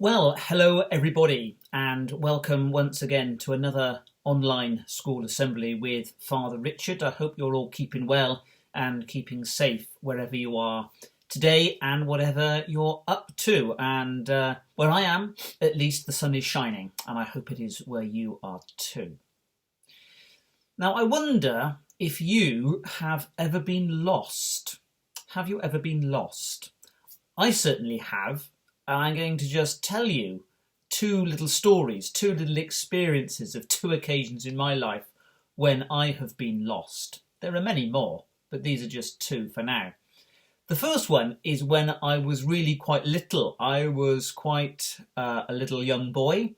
Well, hello everybody, and welcome once again to another online school assembly with Father Richard. I hope you're all keeping well and keeping safe wherever you are today and whatever you're up to. And where I am, at least the sun is shining, and I hope it is where you are too. Now, I wonder if you have ever been lost. Have you ever been lost? I certainly have. And I'm going to just tell you two little stories, two little experiences of two occasions in my life when I have been lost. There are many more, but these are just two for now. The first one is when I was really quite little. I was quite a little young boy,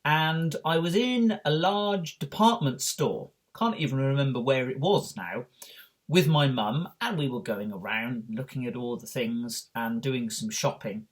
and I was in a large department store. Can't even remember where it was now, with my mum, and we were going around looking at all the things and doing some shopping.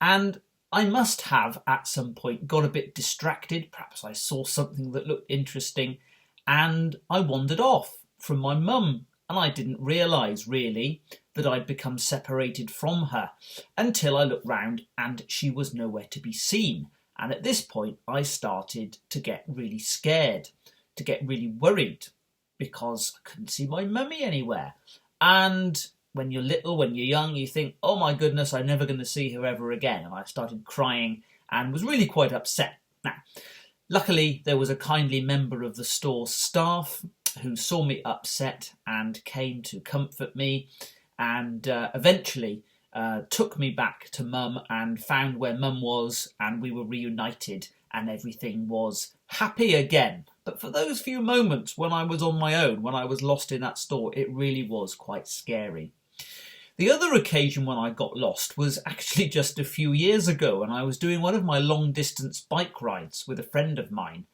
And I must have, at some point, got a bit distracted. Perhaps I saw something that looked interesting, and I wandered off from my mum. And I didn't realise, really, that I'd become separated from her until I looked round and she was nowhere to be seen. And at this point, I started to get really scared, to get really worried, because I couldn't see my mummy anywhere. And when you're little, when you're young, you think, oh my goodness, I'm never going to see her ever again. And I started crying and was really quite upset. Now, luckily, there was a kindly member of the store staff who saw me upset and came to comfort me, and eventually took me back to mum and found where mum was, and we were reunited and everything was happy again. But for those few moments when I was on my own, when I was lost in that store, it really was quite scary. The other occasion when I got lost was actually just a few years ago, and I was doing one of my long-distance bike rides with a friend of mine.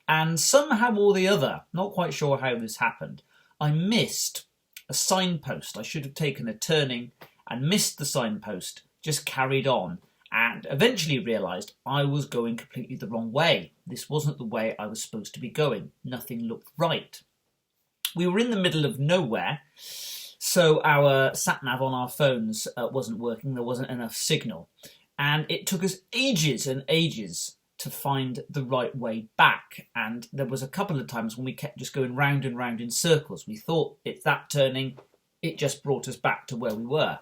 And somehow or the other, not quite sure how this happened, I missed a signpost. I should have taken a turning and missed the signpost, just carried on, and eventually realised I was going completely the wrong way. This wasn't the way I was supposed to be going. Nothing looked right. We were in the middle of nowhere, so our sat-nav on our phones wasn't working. There wasn't enough signal. And it took us ages and ages to find the right way back. And there was a couple of times when we kept just going round and round in circles. We thought it's that turning. It just brought us back to where we were.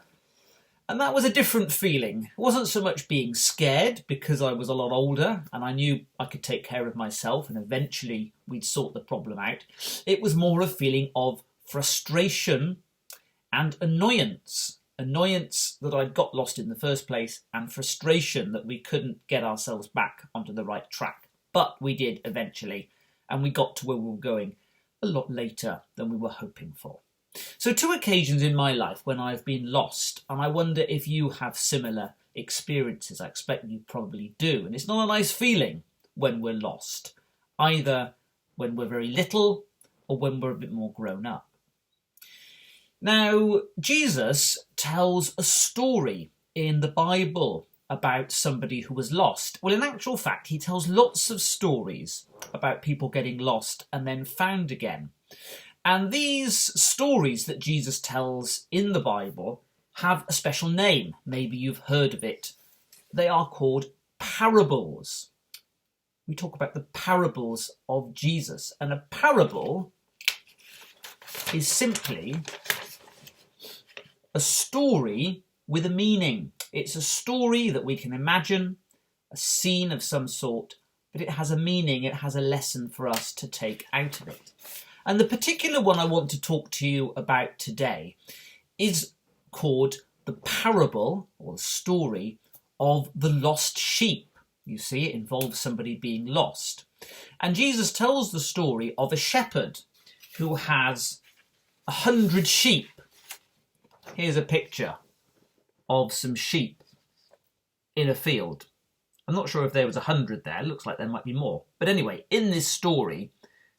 And that was a different feeling. It wasn't so much being scared, because I was a lot older and I knew I could take care of myself and eventually we'd sort the problem out. It was more a feeling of frustration and annoyance. Annoyance that I'd got lost in the first place, and frustration that we couldn't get ourselves back onto the right track. But we did eventually, and we got to where we were going a lot later than we were hoping for. So two occasions in my life when I've been lost, and I wonder if you have similar experiences. I expect you probably do. And it's not a nice feeling when we're lost, either when we're very little or when we're a bit more grown up. Now, Jesus tells a story in the Bible about somebody who was lost. Well, in actual fact, he tells lots of stories about people getting lost and then found again. And these stories that Jesus tells in the Bible have a special name. Maybe you've heard of it. They are called parables. We talk about the parables of Jesus. And a parable is simply a story with a meaning. It's a story that we can imagine, a scene of some sort, but it has a meaning, it has a lesson for us to take out of it. And the particular one I want to talk to you about today is called the parable, or the story, of the lost sheep. You see, it involves somebody being lost. And Jesus tells the story of a shepherd who has 100 sheep. Here's a picture of some sheep in a field. I'm not sure if there was 100 there. It looks like there might be more. But anyway, in this story,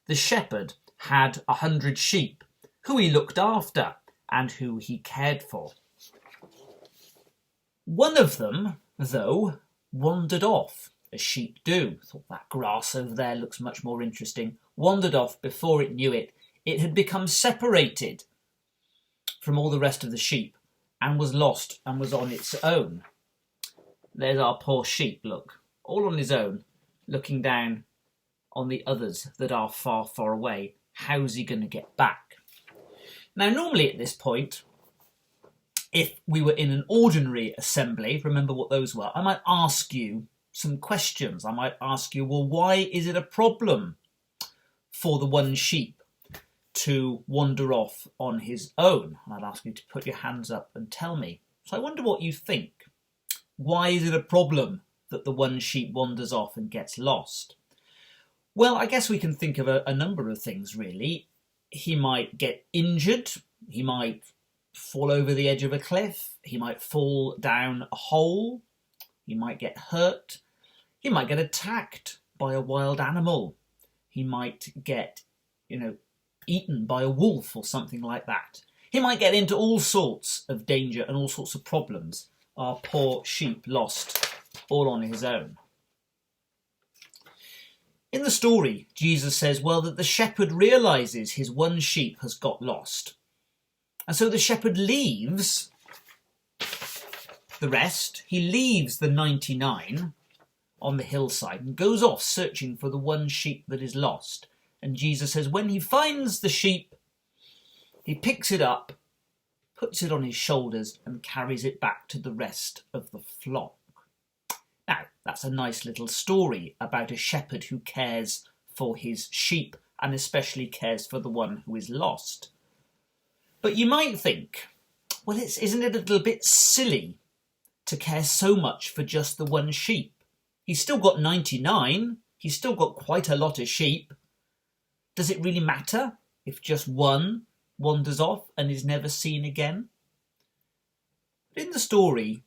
the shepherd had 100 sheep who he looked after and who he cared for. One of them, though, wandered off, as sheep do. Thought that grass over there looks much more interesting. Wandered off. Before it knew it, it had become separated from all the rest of the sheep and was lost and was on its own. There's our poor sheep, look, all on his own, looking down on the others that are far, far away. How's he going to get back? Now, normally at this point, if we were in an ordinary assembly, remember what those were, I might ask you some questions. I might ask you, well, why is it a problem for the one sheep to wander off on his own? And I'd ask you to put your hands up and tell me. So I wonder what you think. Why is it a problem that the one sheep wanders off and gets lost? Well, I guess we can think of a number of things, really. He might get injured. He might fall over the edge of a cliff. He might fall down a hole. He might get hurt. He might get attacked by a wild animal. He might get, eaten by a wolf or something like that. He might get into all sorts of danger and all sorts of problems. Our poor sheep lost all on his own. In the story, Jesus says, that the shepherd realises his one sheep has got lost. And so the shepherd leaves the rest. He leaves the 99 on the hillside and goes off searching for the one sheep that is lost. And Jesus says when he finds the sheep, he picks it up, puts it on his shoulders and carries it back to the rest of the flock. Now, that's a nice little story about a shepherd who cares for his sheep and especially cares for the one who is lost. But you might think, isn't it a little bit silly to care so much for just the one sheep? He's still got 99. He's still got quite a lot of sheep. Does it really matter if just one wanders off and is never seen again? But in the story,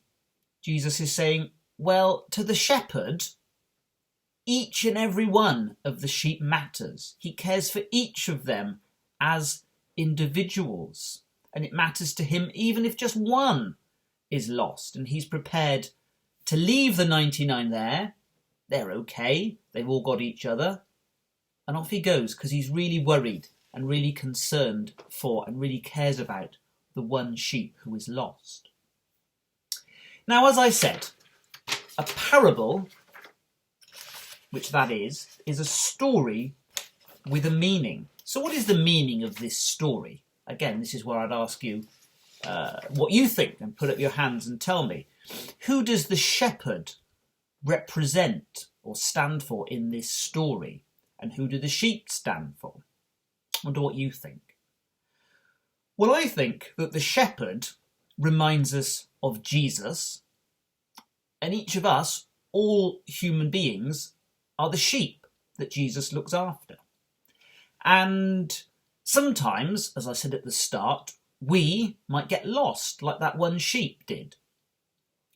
Jesus is saying, to the shepherd, each and every one of the sheep matters. He cares for each of them as individuals. And it matters to him even if just one is lost. And he's prepared to leave the 99 there. They're okay. They've all got each other. And off he goes because he's really worried and really concerned for and really cares about the one sheep who is lost. Now, as I said, a parable, which that is a story with a meaning. So what is the meaning of this story? Again, this is where I'd ask you what you think and put up your hands and tell me. Who does the shepherd represent or stand for in this story? And who do the sheep stand for? I wonder what you think. Well, I think that the shepherd reminds us of Jesus, and each of us, all human beings, are the sheep that Jesus looks after. And sometimes, as I said at the start, we might get lost like that one sheep did.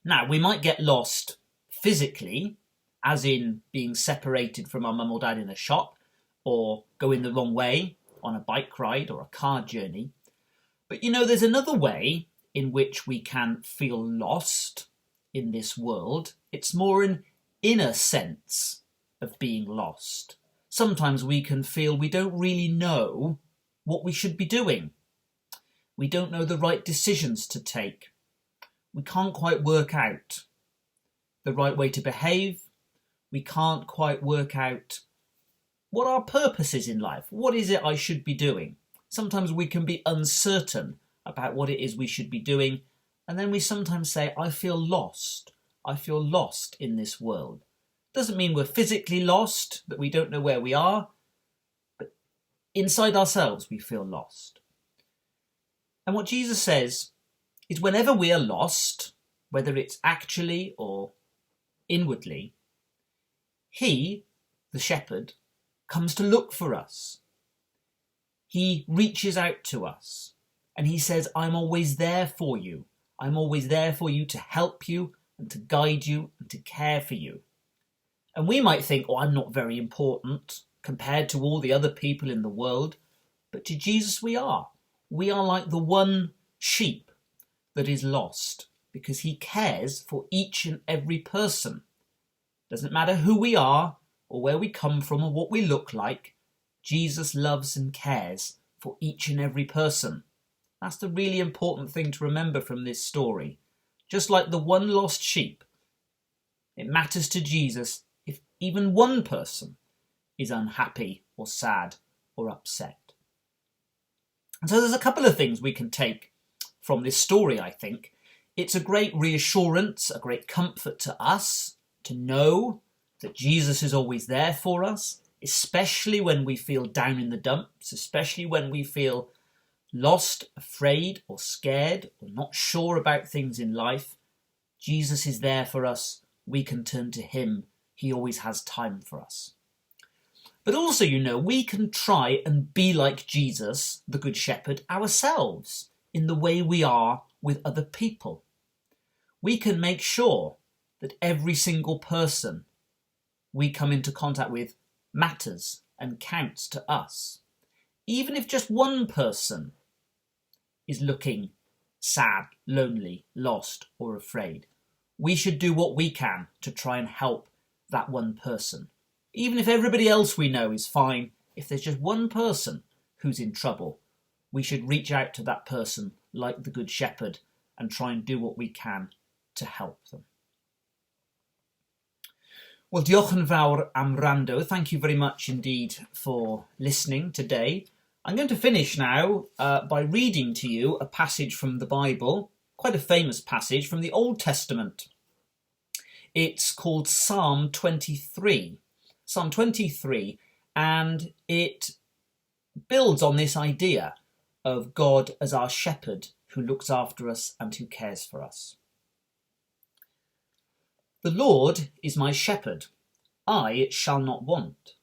Now, we might get lost physically, as in being separated from our mum or dad in a shop, or going the wrong way on a bike ride or a car journey. But there's another way in which we can feel lost in this world. It's more an inner sense of being lost. Sometimes we can feel we don't really know what we should be doing. We don't know the right decisions to take. We can't quite work out the right way to behave. We can't quite work out what our purpose is in life. What is it I should be doing? Sometimes we can be uncertain about what it is we should be doing. And then we sometimes say, I feel lost. I feel lost in this world. Doesn't mean we're physically lost, that we don't know where we are, but inside ourselves we feel lost. And what Jesus says is whenever we are lost, whether it's actually or inwardly, he, the shepherd, comes to look for us. He reaches out to us and he says, I'm always there for you. I'm always there for you to help you and to guide you and to care for you. And we might think, I'm not very important compared to all the other people in the world. But to Jesus we are. We are like the one sheep that is lost because he cares for each and every person. Doesn't matter who we are or where we come from or what we look like. Jesus loves and cares for each and every person. That's the really important thing to remember from this story. Just like the one lost sheep, It matters to Jesus if even one person is unhappy or sad or upset. And so there's a couple of things we can take from this story, I think. It's a great reassurance, a great comfort to us to know that Jesus is always there for us, especially when we feel down in the dumps, especially when we feel lost, afraid, or scared, or not sure about things in life. Jesus is there for us. We can turn to him. He always has time for us. But also, we can try and be like Jesus, the Good Shepherd, ourselves in the way we are with other people. We can make sure that every single person we come into contact with matters and counts to us. Even if just one person is looking sad, lonely, lost, or afraid, we should do what we can to try and help that one person. Even if everybody else we know is fine, if there's just one person who's in trouble, we should reach out to that person like the Good Shepherd and try and do what we can to help them. Well, diolch yn fawr am wrando. Thank you very much indeed for listening today. I'm going to finish now by reading to you a passage from the Bible, quite a famous passage from the Old Testament. It's called Psalm 23. Psalm 23, and it builds on this idea of God as our shepherd who looks after us and who cares for us. The Lord is my shepherd, I shall not want.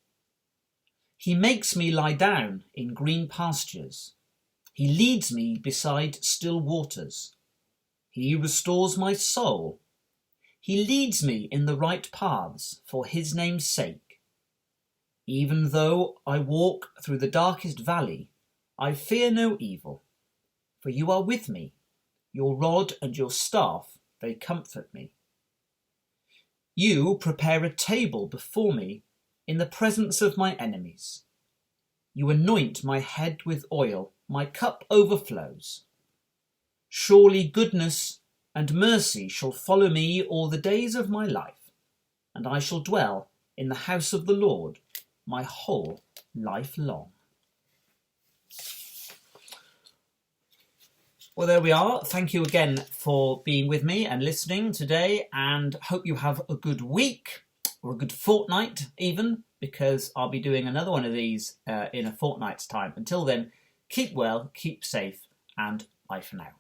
He makes me lie down in green pastures. He leads me beside still waters. He restores my soul. He leads me in the right paths for his name's sake. Even though I walk through the darkest valley, I fear no evil, for you are with me. Your rod and your staff, they comfort me. You prepare a table before me in the presence of my enemies. You anoint my head with oil, my cup overflows. Surely goodness and mercy shall follow me all the days of my life, and I shall dwell in the house of the Lord my whole life long. Well, there we are. Thank you again for being with me and listening today, and hope you have a good week, or a good fortnight even, because I'll be doing another one of these in a fortnight's time. Until then, keep well, keep safe, and bye for now.